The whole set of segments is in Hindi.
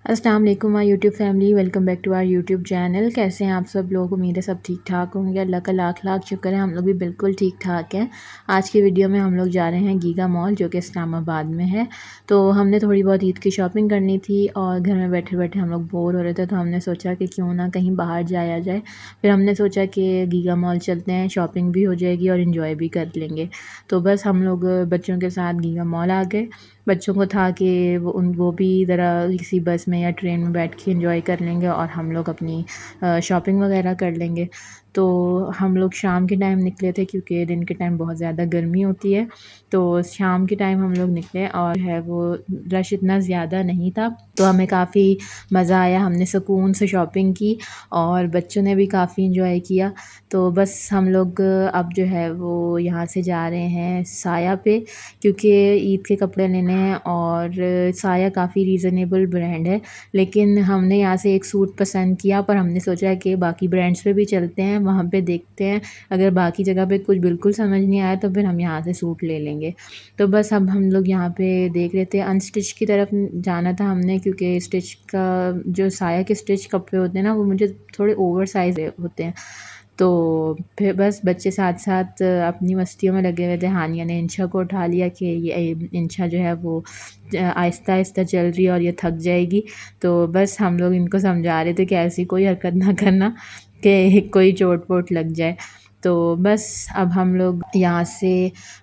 अस्सलाम वालेकुम my YouTube family, welcome back to our YouTube channel. कैसे हैं आप सब लोग? उम्मीद है सब ठीक ठाक होंगे। अल्लाह का लाख लाख शुक्र है, हम लोग भी बिल्कुल ठीक ठाक हैं। आज की वीडियो में हम लोग जा रहे हैं गीगा मॉल, जो कि इस्लामाबाद में है। तो हमने थोड़ी बहुत ईद की शॉपिंग करनी थी और घर में बैठे बैठे हम लोग बोर हो रहे थे, तो हमने सोचा कि क्यों ना कहीं बाहर जाया जाए। फिर हमने सोचा कि गीगा मॉल चलते हैं, शॉपिंग भी हो जाएगी और इन्जॉय भी कर लेंगे। तो बस हम लोग बच्चों के साथ गीगा मॉल आ गए। बच्चों को था कि वो भी ज़रा किसी बस में या ट्रेन में बैठ के एंजॉय कर लेंगे और हम लोग अपनी शॉपिंग वगैरह कर लेंगे। तो हम लोग शाम के टाइम निकले थे, क्योंकि दिन के टाइम बहुत ज़्यादा गर्मी होती है। तो शाम के टाइम हम लोग निकले और है वो रश इतना ज़्यादा नहीं था, तो हमें काफ़ी मज़ा आया। हमने सुकून से शॉपिंग की और बच्चों ने भी काफ़ी इंजॉय किया। तो बस हम लोग अब जो है वो यहाँ से जा रहे हैं साया पे, क्योंकि ईद के कपड़े लेने हैं। और साया काफ़ी रीज़नेबल ब्रांड है, लेकिन हमने यहाँ से एक सूट पसंद किया, पर हमने सोचा कि बाकी ब्रांड्स पे भी चलते हैं, वहाँ पे देखते हैं। अगर बाकी जगह पे कुछ बिल्कुल समझ नहीं आया तो फिर हम यहाँ से सूट ले लेंगे। तो बस अब हम लोग यहाँ पे देख रहे थे। अनस्टिच की तरफ जाना था हमने, क्योंकि स्टिच का जो साया के स्टिच कपड़े होते हैं ना, वो मुझे थोड़े ओवर साइज़ होते हैं। तो फिर बस बच्चे साथ साथ अपनी मस्तियों में लगे हुए थे। हानिया ने इंशा को उठा लिया कि ये इंशा जो है वो आहिस्ता आहिस्ता चल रही है और ये थक जाएगी। तो बस हम लोग इनको समझा रहे थे कि ऐसी कोई हरकत ना करना कि कोई चोट वोट लग जाए। तो बस अब हम लोग यहाँ से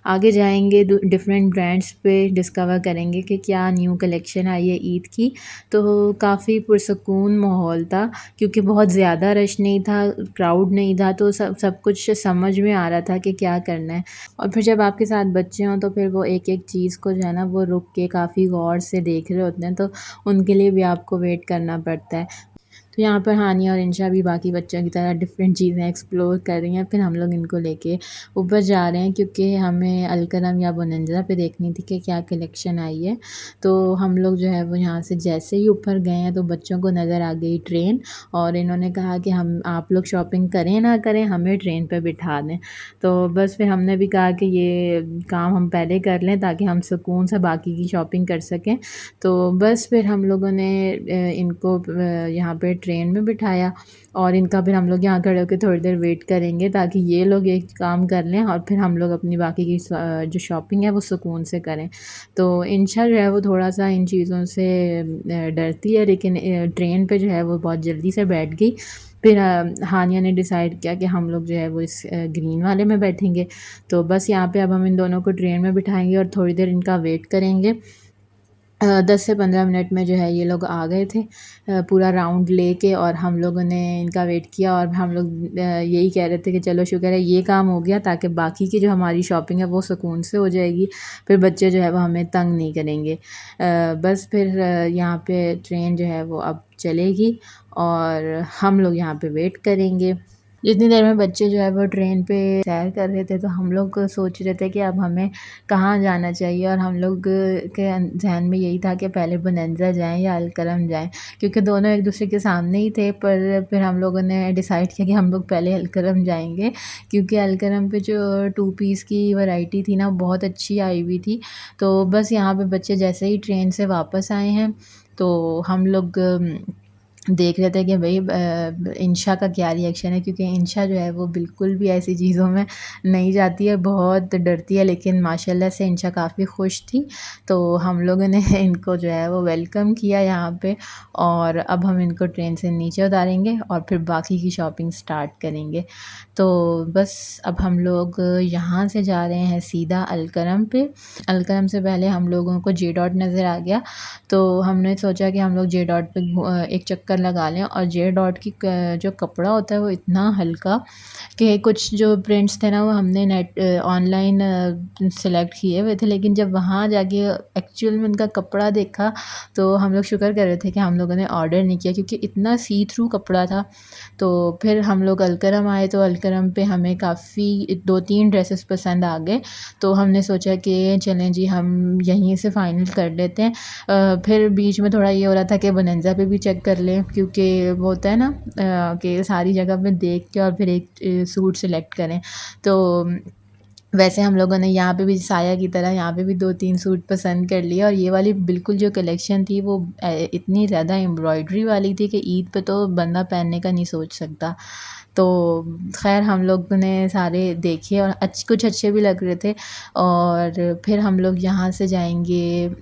आगे जाएंगे, डिफरेंट ब्रांड्स पे डिस्कवर करेंगे कि क्या न्यू कलेक्शन आई है ईद की। तो काफ़ी पुरसकून माहौल था, क्योंकि बहुत ज़्यादा रश नहीं था, क्राउड नहीं था, तो सब कुछ समझ में आ रहा था कि क्या करना है। और फिर जब आपके साथ बच्चे हों तो फिर वो एक एक चीज़ को जो है ना वो रुक के काफ़ी गौर से देख रहे होते हैं, तो उनके लिए भी आपको वेट करना पड़ता है। तो यहाँ पर हानिया और इंशा भी बाकी बच्चों की तरह डिफरेंट चीज़ें एक्सप्लोर कर रही हैं। फिर हम लोग इनको लेके ऊपर जा रहे हैं, क्योंकि हमें अलकरम या बोनंजा पे देखनी थी कि क्या कलेक्शन आई है। तो हम लोग जो है वो यहाँ से जैसे ही ऊपर गए हैं तो बच्चों को नज़र आ गई ट्रेन, और इन्होंने कहा कि हम आप लोग शॉपिंग करें ना करें, हमें ट्रेन पर बिठा दें। तो बस फिर हमने भी कहा कि ये काम हम पहले कर लें, ताकि हम सुकून से बाकी की शॉपिंग कर सकें। तो बस फिर हम लोगों ने इनको यहाँ पे ट्रेन में बिठाया, और इनका फिर हम लोग यहाँ खड़े होकर थोड़ी देर वेट करेंगे, ताकि ये लोग एक काम कर लें और फिर हम लोग अपनी बाकी की जो शॉपिंग है वो सुकून से करें। तो इंशा जो है वो थोड़ा सा इन चीज़ों से डरती है, लेकिन ट्रेन पे जो है वो बहुत जल्दी से बैठ गई। फिर हानिया ने डिसाइड किया कि हम लोग जो है वो इस ग्रीन वाले में बैठेंगे। तो बस यहाँ पे अब हम इन दोनों को ट्रेन में बिठाएंगे और थोड़ी देर इनका वेट करेंगे। 10 से 15 मिनट में जो है ये लोग आ गए थे, पूरा राउंड लेके, और हम लोगों ने इनका वेट किया। और हम लोग यही कह रहे थे कि चलो शुक्र है ये काम हो गया, ताकि बाकी की जो हमारी शॉपिंग है वो सुकून से हो जाएगी। फिर बच्चे जो है वो हमें तंग नहीं करेंगे। बस फिर यहाँ पे ट्रेन जो है वो अब चलेगी और हम लोग यहाँ पे वेट करेंगे। जितनी देर में बच्चे जो है वो ट्रेन पे सैर कर रहे थे, तो हम लोग सोच रहे थे कि अब हमें कहाँ जाना चाहिए। और हम लोग के जहन में यही था कि पहले बोनंजा जाएं या अलकरम जाएं, क्योंकि दोनों एक दूसरे के सामने ही थे। पर फिर हम लोगों ने डिसाइड किया कि हम लोग पहले अलकरम जाएंगे, क्योंकि अलकरम पे जो 2 पीस की वैरायटी थी ना, बहुत अच्छी आई हुई थी। तो बस यहाँ पे बच्चे जैसे ही ट्रेन से वापस आए हैं, तो हम लोग देख रहे थे कि भाई इंशा का क्या रिएक्शन है, क्योंकि इंशा जो है वो बिल्कुल भी ऐसी चीज़ों में नहीं जाती है, बहुत डरती है। लेकिन माशाल्लाह से इंशा काफ़ी खुश थी। तो हम लोगों ने इनको जो है वो वेलकम किया यहाँ पे, और अब हम इनको ट्रेन से नीचे उतारेंगे और फिर बाकी की शॉपिंग स्टार्ट करेंगे। तो बस अब हम लोग यहाँ से जा रहे हैं सीधा अलकरम पे। अलकरम से पहले हम लोगों को जे डॉट नज़र आ गया, तो हमने सोचा कि हम लोग जे डॉट पे एक चक्कर लगा लें। और जे डॉट की जो कपड़ा होता है वो इतना हल्का कि कुछ जो प्रिंट्स थे ना वो हमने नेट ऑनलाइन सेलेक्ट किए हुए थे, लेकिन जब वहाँ जाके एक्चुअल में उनका कपड़ा देखा तो हम लोग शुक्र कर रहे थे कि हम लोगों ने ऑर्डर नहीं किया, क्योंकि इतना सी थ्रू कपड़ा था। तो फिर हम लोग अलकरम आए, तो अलकरम पे हमें काफ़ी 2-3 ड्रेसेस पसंद आ गए। तो हमने सोचा कि चलें जी हम यहीं से फ़ाइनल कर लेते हैं। फिर बीच में थोड़ा ये हो रहा था कि बोनंजा पे भी चेक कर लें, क्योंकि वो होता है ना कि सारी जगह पे देख के और फिर एक सूट सेलेक्ट करें। तो वैसे हम लोगों ने यहाँ पे भी साया की तरह यहाँ पे भी 2-3 सूट पसंद कर लिए और ये वाली बिल्कुल जो कलेक्शन थी वो इतनी ज़्यादा एम्ब्रॉयडरी वाली थी कि ईद पे तो बंदा पहनने का नहीं सोच सकता। तो ख़ैर हम लोग ने सारे देखे और कुछ अच्छे भी लग रहे थे और फिर हम लोग यहाँ से जाएँगे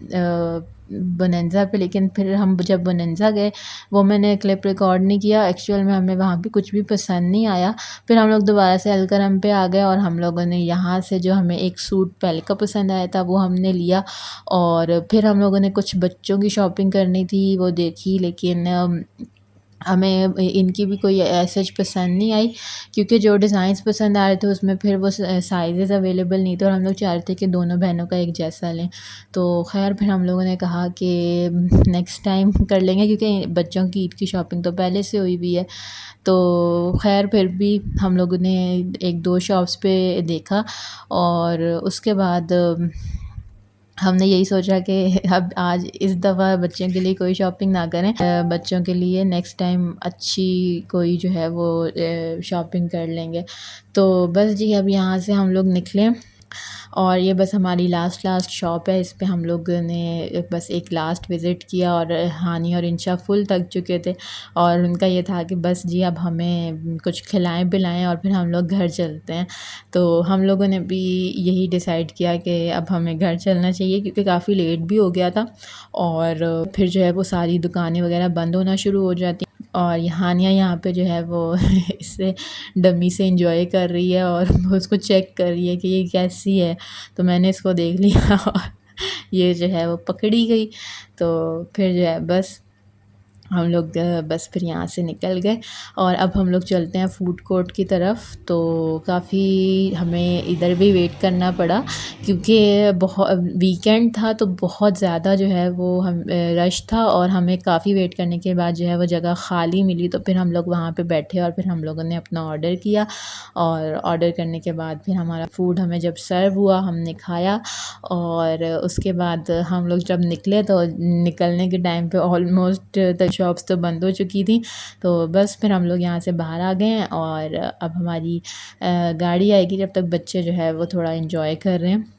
बोनेंज़ा पे, लेकिन फिर हम जब बोनेंज़ा गए वो मैंने क्लिप रिकॉर्ड नहीं किया, एक्चुअल में हमें वहाँ पे कुछ भी पसंद नहीं आया। फिर हम लोग दोबारा से अलकरम पे आ गए और हम लोगों ने यहाँ से जो हमें एक सूट पहले का पसंद आया था वो हमने लिया और फिर हम लोगों ने कुछ बच्चों की शॉपिंग करनी थी वो देखी, लेकिन हमें इनकी भी कोई सच पसंद नहीं आई क्योंकि जो डिज़ाइंस पसंद आ रहे थे उसमें फिर वो साइज़ेस अवेलेबल नहीं थे और हम लोग चाह रहे थे कि दोनों बहनों का एक जैसा लें। तो ख़ैर फिर हम लोगों ने कहा कि नेक्स्ट टाइम कर लेंगे क्योंकि बच्चों की ईद की शॉपिंग तो पहले से हुई हुई है। तो ख़ैर फिर भी हम लोगों ने 1-2 शॉप्स पे देखा और उसके बाद हमने यही सोचा कि अब आज इस दफ़ा बच्चों के लिए कोई शॉपिंग ना करें, बच्चों के लिए नेक्स्ट टाइम अच्छी कोई जो है वो शॉपिंग कर लेंगे। तो बस जी अब यहाँ से हम लोग निकले और ये बस हमारी लास्ट शॉप है, इस पे हम लोग ने बस एक लास्ट विज़िट किया और हानि और इंशा फुल थक चुके थे और उनका ये था कि बस जी अब हमें कुछ खिलाएँ-पिलाएँ और फिर हम लोग घर चलते हैं। तो हम लोगों ने भी यही डिसाइड किया कि अब हमें घर चलना चाहिए क्योंकि काफ़ी लेट भी हो गया था और फिर जो है वो सारी दुकानें वग़ैरह बंद होना शुरू हो जाती और हानिया यहाँ पे जो है वो इससे डमी से एंजॉय कर रही है और वो उसको चेक कर रही है कि ये कैसी है। तो मैंने इसको देख लिया और ये जो है वो पकड़ी गई। तो फिर जो है बस हम लोग बस फिर यहाँ से निकल गए और अब हम लोग चलते हैं फ़ूड कोर्ट की तरफ। तो काफ़ी हमें इधर भी वेट करना पड़ा क्योंकि वीकेंड था तो बहुत ज़्यादा जो है वो रश था और हमें काफ़ी वेट करने के बाद जो है वो जगह ख़ाली मिली। तो फिर हम लोग वहाँ पे बैठे और फिर हम लोगों ने अपना ऑर्डर किया और ऑर्डर करने के बाद फिर हमारा फ़ूड हमें जब सर्व हुआ हमने खाया और उसके बाद हम लोग जब निकले तो निकलने के टाइम पे ऑलमोस्ट द शॉप्स तो बंद हो चुकी थी। तो बस फिर हम लोग यहाँ से बाहर आ गए हैं और अब हमारी गाड़ी आएगी, जब तक बच्चे जो है वो थोड़ा एंजॉय कर रहे हैं।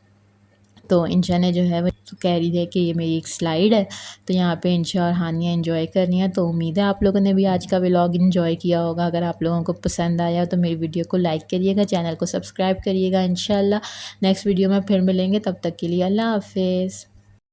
तो इंशा ने जो है वो कह रही है कि ये मेरी एक स्लाइड है, तो यहाँ पे इंशा और हानिया एंजॉय कर रही हैं। तो उम्मीद है आप लोगों ने भी आज का व्लॉग एंजॉय किया होगा। अगर आप लोगों को पसंद आया तो मेरी वीडियो को लाइक करिएगा, चैनल को सब्सक्राइब करिएगा। इंशाल्लाह नेक्स्ट वीडियो में फिर मिलेंगे, तब तक के लिए अल्लाह हाफ़िज़।